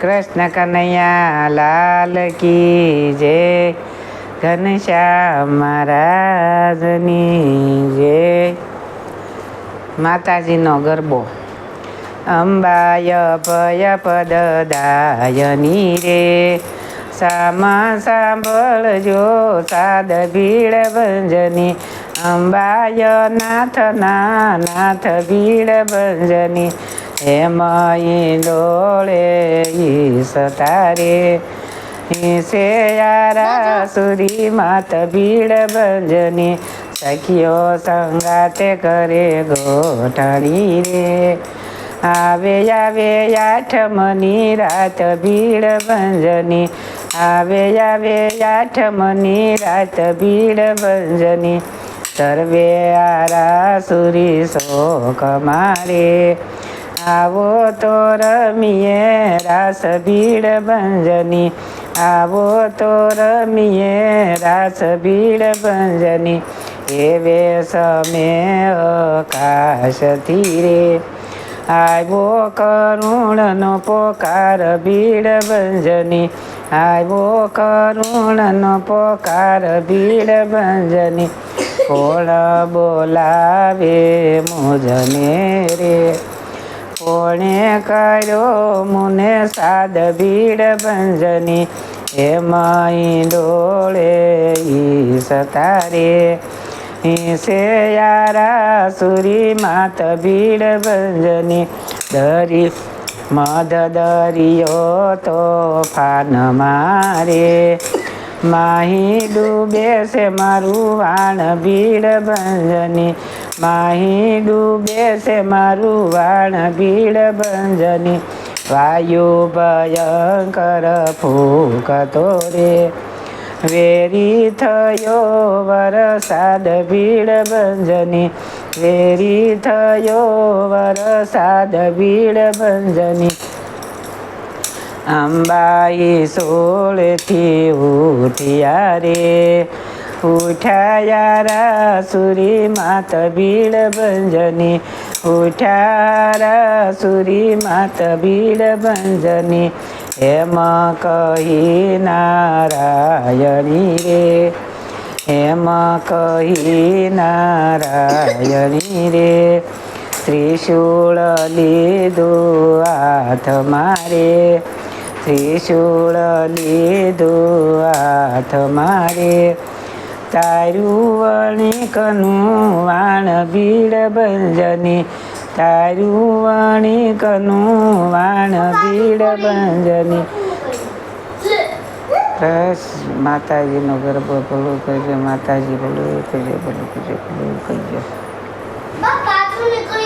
કૃષ્ણ કનૈયા લાલ કી જય, ઘનશ્યામ મહારાજની જય. માતાજીનો ગરબો. અંબાય ભય પદદાયની રે, સામા સાંભળજો સાદ ભીડ ભંજની. અંબાય નાથના નાથ ભીડ ભંજની, એમય ડોળે ઈશ તારે. ઈશે યારા સુરી માત ભીડ ભંજની, સખીઓ સંગાતે કરે ગોઠણી રે. આવે આવે આઠમની રાત ભીડ ભંજની, આવે આવે આઠમની રાત ભીડ ભંજની. સર્વે આરાસુરી શોક મારે, આવો તો રમીએ રાસ ભીડ ભંજની. આવો તો રમીએ રાસ ભીડ ભંજની, એવે સમે આકાશથી રે. આવ્યો કરુણનો પોકાર ભીડ ભંજની, આવ્યો કરુણનો પોકાર ભીડ ભંજની. કોણ બોલાવે મુજને રે, કોણે કર્યો મુને સાદ ભીડ ભંજની. એમય ડોળે ઈશ તારે, ઈશે યારા સુરી માત ભીડ ભંજની. દરી મધ દરિયો તોફાન મારે, માહી ડૂબે છે મારું વાણ ભીડ ભંજની. માહી ડૂબે છે મારું વાણ ભીડ ભંજની. વાયુ ભયંકર ફૂંકતો રે, વેરી થયો વરસાદ ભીડ ભંજની. વેરી થયો વરસાદ ભીડ ભંજની. અંબાઈ સોળથી ઉઠ્યા રે, ઉઠ્યા સુરી માત ભીડ ભંજની. ઉઠ્યા સુરી માત ભીડ ભંજની, એમ કહી નારાયણી રે. એમ કહી નારાયણી રે. ત્રિશૂળ લીધું હાથ મારે, ત્રિશૂળ લીધું હાથ મારે. તારું વણિકનું વાણ ભીડ ભંજની, તારું વણિકનું વાણ ભીડ ભંજની. બસ માતાજીનો ગરબો ભલું કરજો, માતાજી ભલું કરજો, ભલું કરજો, ભલું કરજો.